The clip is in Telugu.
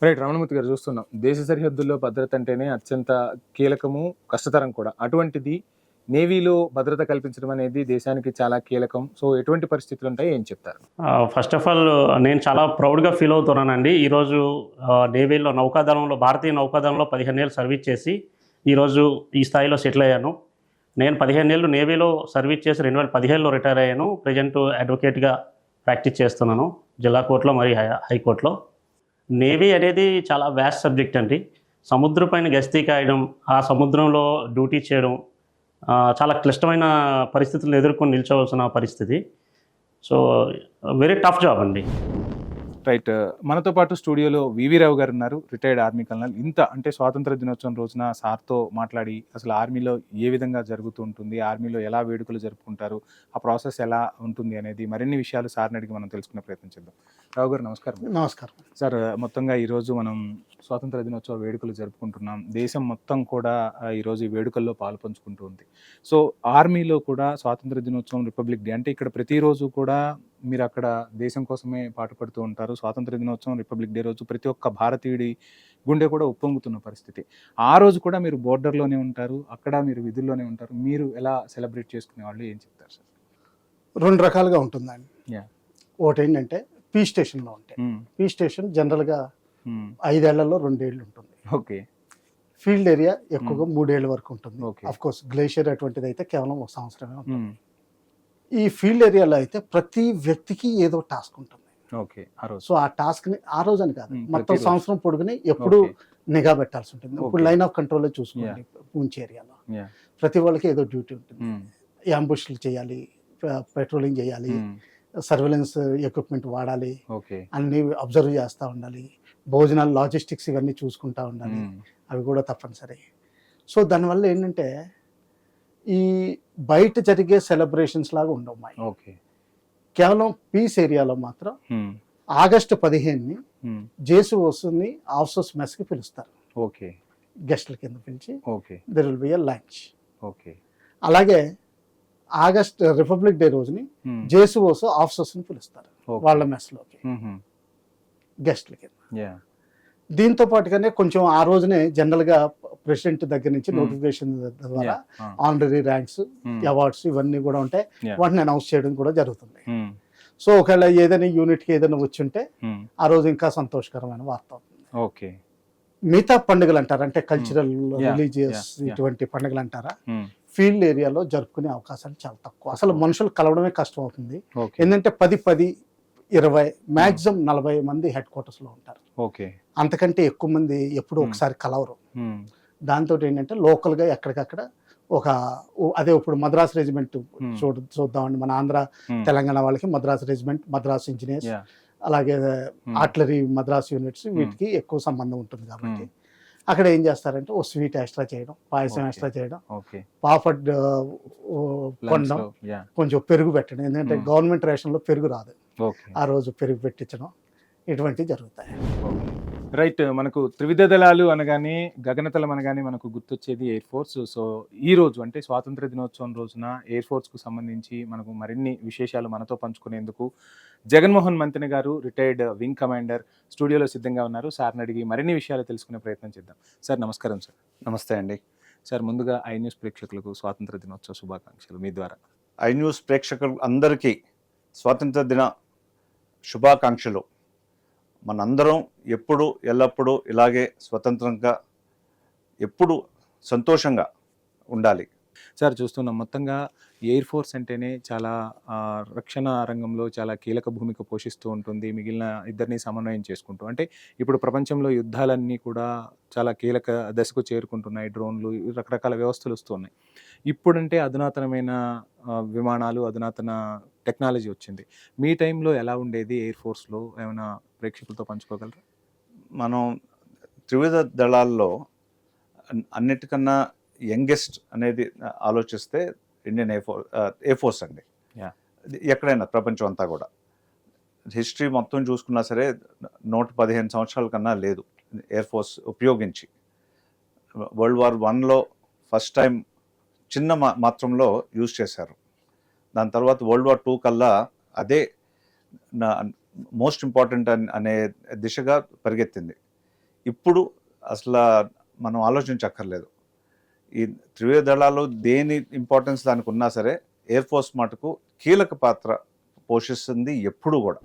రైట్. రమణమూర్తి గారు చూస్తున్నాం. దేశ సరిహద్దుల్లో భద్రత అంటేనే అత్యంత కీలకము, కష్టతరం కూడా. అటువంటిది నేవీలో భద్రత కల్పించడం అనేది దేశానికి చాలా కీలకం. సో, ఎటువంటి పరిస్థితులుంటాయి? ఏం చెప్తారు? ఫస్ట్ ఆఫ్ ఆల్ నేను చాలా ప్రౌడ్‌గా ఫీల్ అవుతున్నానండి. ఈరోజు నేవీలో నౌకాదళంలో భారతీయ నౌకాదళంలో 15 ఏళ్ళు సర్వీస్ చేసి, ఈరోజు ఈ స్థాయిలో సెటిల్ అయ్యాను. నేను 15 ఏళ్ళు నేవీలో సర్వీస్ చేసి 2015లో రిటైర్ అయ్యాను. ప్రెజెంట్ అడ్వకేట్‌గా ప్రాక్టీస్ చేస్తున్నాను జిల్లా కోర్టులో మరియు హైకోర్టులో. నేవీ అనేది చాలా వాస్ట్ సబ్జెక్ట్ అండి. సముద్రం పైన గస్తీ కాయడం, ఆ సముద్రంలో డ్యూటీ చేయడం చాలా క్లిష్టమైన పరిస్థితులను ఎదుర్కొని నిల్చోవలసిన పరిస్థితి. సో వెరీ టఫ్ జాబ్ అండి. రైట్. మనతో పాటు స్టూడియోలో వివి రావు గారు ఉన్నారు, రిటైర్డ్ ఆర్మీ కల్నల్. అంటే స్వాతంత్ర దినోత్సవం రోజున సార్తో మాట్లాడి అసలు ఆర్మీలో ఏ విధంగా జరుగుతూ ఉంటుంది, ఆర్మీలో ఎలా వేడుకలు జరుపుకుంటారు, ఆ ప్రాసెస్ ఎలా ఉంటుంది అనేది మరిన్ని విషయాలు సార్ని అడిగి మనం తెలుసుకునే ప్రయత్నం చేద్దాం. రావు గారు నమస్కారం. నమస్కారం సార్. మొత్తంగా ఈరోజు మనం స్వాతంత్ర దినోత్సవ వేడుకలు జరుపుకుంటున్నాం. దేశం మొత్తం కూడా ఈరోజు ఈ వేడుకల్లో పాలు పంచుకుంటూ ఉంది. సో ఆర్మీలో కూడా స్వాతంత్ర దినోత్సవం, రిపబ్లిక్ డే అంటే ఇక్కడ ప్రతిరోజు కూడా మీరు అక్కడ దేశం కోసమే పాటుపడుతూ ఉంటారు. స్వాతంత్ర దినోత్సవం, రిపబ్లిక్ డే రోజు ప్రతి ఒక్క భారతీయుడి గుండె కూడా ఉప్పొంగుతున్న పరిస్థితి. ఆ రోజు కూడా మీరు బోర్డర్లోనే ఉంటారు, అక్కడ మీరు విధుల్లోనే ఉంటారు. మీరు ఎలా సెలబ్రేట్ చేసుకునే వాళ్ళు, ఏం చెప్తారు సార్? రెండు రకాలుగా ఉంటుందండి. యా. ఒకటి ఏంటంటే పీ స్టేషన్లో ఉంటాయి. పీ స్టేషన్ జనరల్గా 5 ఏళ్లలో 2 ఏళ్ళు ఉంటుంది. ఓకే. ఫీల్డ్ ఏరియా ఎక్కువగా 3 ఏళ్ళ వరకు ఉంటుంది. ఓకే. అఫ్ కోర్స్ గ్లేషియర్ అటువంటిది అయితే కేవలం 1 సంవత్సరమే ఉంటుంది. ఈ ఫీల్డ్ ఏరియాలో అయితే ప్రతి వ్యక్తికి ఏదో టాస్క్ ఉంటుంది. ఓకే. ఆ రోజు. సో ఆ టాస్క్ ని ఆ రోజు అని కాదు, మొత్తం సంవత్సరం పొడుగుని ఎప్పుడు నిఘా పెట్టాల్సి ఉంటుంది. ఇప్పుడు లైన్ ఆఫ్ కంట్రోల్ చూసుకోండి. పూంచ్ ఏరియాలో ప్రతి వాళ్ళకి ఏదో డ్యూటీ ఉంటుంది. యాంబుష్లు చేయాలి, పెట్రోలింగ్ చేయాలి, సర్వేలెన్స్ ఎక్విప్మెంట్ వాడాలి, అన్ని అబ్జర్వ్ చేస్తూ ఉండాలి, భోజనాలు, లాజిస్టిక్స్ ఇవన్నీ చూసుకుంటూ ఉండాలి. అవి కూడా తప్పనిసరి. సో దానివల్ల ఏంటంటే ఈ బయట జరిగే సెలబ్రేషన్స్ లాగా ఉండవు మాయి. కేవలం పీస్ ఏరియాలో మాత్రం ఆగస్టు 15ని జేసీఓస్ని ఆఫీసర్స్ మెస్కి పిలుస్తారు. ఓకే. గెస్ట్ల కింద పిలిచి okay, there will be a lunch. Okay. అలాగే ఆగస్ట్ రిపబ్లిక్ డే రోజుని జేసీఓస్ ఆఫీసర్స్ని పిలుస్తారు వాళ్ళ మెస్లోకి గెస్ట్ల కింద. దీంతో పాటుగానే కొంచెం ఆ రోజునే జనరల్గా ప్రెసిడెంట్ దగ్గర నుంచి నోటిఫికేషన్ ద్వారా ఆనరీ ర్యాంక్స్, అవార్డ్స్ ఇవన్నీ కూడా ఉంటాయి. వాటిని అనౌన్స్ చేయడం కూడా జరుగుతుంది. సో ఒకవేళ ఏదైనా యూనిట్కి ఏదైనా వచ్చి ఉంటే ఆ రోజు ఇంకా సంతోషకరమైన వార్త అవుతుంది. ఓకే. మిగతా పండుగలు అంటారా, అంటే కల్చరల్, రిలీజియస్ ఇటువంటి పండుగలు అంటారా, ఫీల్డ్ ఏరియాలో జరుపుకునే అవకాశాలు చాలా తక్కువ. అసలు మనుషులు కలవడమే కష్టం అవుతుంది. ఏంటంటే 10, 20 మ్యాక్సిమం 40 మంది హెడ్ క్వార్టర్స్లో ఉంటారు. ఓకే. అంతకంటే ఎక్కువ మంది ఎప్పుడు ఒకసారి కలవరు. దాంతో ఏంటంటే లోకల్గా ఎక్కడికక్కడ ఒక అదే ఇప్పుడు మద్రాస్ రెజిమెంట్ చూద్దామండి. మన ఆంధ్ర తెలంగాణ వాళ్ళకి మద్రాస్ రెజిమెంట్, మద్రాస్ ఇంజనీర్స్, అలాగే ఆర్టిలరీ మద్రాస్ యూనిట్స్, వీటికి ఎక్కువ సంబంధం ఉంటుంది. కాబట్టి అక్కడ ఏం చేస్తారంటే ఓ స్వీట్ ఎక్స్ట్రా చేయడం, పాయసం ఎక్స్ట్రా చేయడం, పాపడ్ కొనడం, కొంచెం పెరుగు పెట్టడం. ఎందుకంటే గవర్నమెంట్ రేషన్లో పెరుగు రాదు, ఆ రోజు పెరుగు పెట్టించడం, ఇటువంటివి జరుగుతాయి. రైట్. మనకు త్రివిధ దళాలు అనగానే, గగనతలం అనగానే మనకు గుర్తొచ్చేది ఎయిర్ ఫోర్స్. సో ఈ రోజు అంటే స్వాతంత్ర దినోత్సవం రోజున ఎయిర్ ఫోర్స్కు సంబంధించి మనకు మరిన్ని విశేషాలు మనతో పంచుకునేందుకు జగన్మోహన్ మంత్రి గారు, రిటైర్డ్ వింగ్ కమాండర్, స్టూడియోలో సిద్ధంగా ఉన్నారు. సార్ని అడిగి మరిన్ని విషయాలు తెలుసుకునే ప్రయత్నం చేద్దాం. సార్ నమస్కారం. సార్ నమస్తే అండి. సార్ ముందుగా ఐ న్యూస్ ప్రేక్షకులకు స్వాతంత్ర దినోత్సవ శుభాకాంక్షలు మీ ద్వారా. ఐ న్యూస్ ప్రేక్షకులు అందరికీ స్వాతంత్ర దిన శుభాకాంక్షలు. మనందరం ఎప్పుడు ఎల్లప్పుడూ ఇలాగే స్వతంత్రంగా ఎప్పుడు సంతోషంగా ఉండాలి. సార్ చూస్తున్నాం మొత్తంగా ఎయిర్ ఫోర్స్ అంటేనే చాలా రక్షణ రంగంలో చాలా కీలక భూమిక పోషిస్తూ ఉంటుంది, మిగిలిన ఇద్దరిని సమన్వయం చేసుకుంటూ. అంటే ఇప్పుడు ప్రపంచంలో యుద్ధాలన్నీ కూడా చాలా కీలక దశకు చేరుకుంటున్నాయి. డ్రోన్లు, రకరకాల వ్యవస్థలు వస్తున్నాయి. ఇప్పుడంటే అధునాతనమైన విమానాలు, అధునాతన టెక్నాలజీ వచ్చింది. మీ టైంలో ఎలా ఉండేది ఎయిర్ ఫోర్స్లో? ఏమైనా ప్రేక్షకులతో పంచుకోగలరా? మనం త్రివిధ దళాల్లో అన్నిటికన్నా యంగెస్ట్ అనేది ఆలోచిస్తే ఇండియన్ ఎయిర్ ఫోర్స్ అండి. ఎక్కడైనా ప్రపంచం అంతా కూడా హిస్టరీ మొత్తం చూసుకున్నా సరే 115 సంవత్సరాల కన్నా లేదు ఎయిర్ ఫోర్స్ ఉపయోగించి. వరల్డ్ వార్ 1లో ఫస్ట్ టైం చిన్న మాత్రంలో యూజ్ చేశారు. దాని తర్వాత వరల్డ్ వార్ 2 కల్లా అదే మోస్ట్ ఇంపార్టెంట్ అనే దిశగా పరిగెత్తింది. ఇప్పుడు అసలు మనం ఆలోచించక్కర్లేదు. ఈ త్రివిధ దళాలు దేని ఇంపార్టెన్స్ దానికి ఉన్నా సరే ఎయిర్ ఫోర్స్ మటుకు కీలక పాత్ర పోషిస్తుంది ఎప్పుడు కూడా.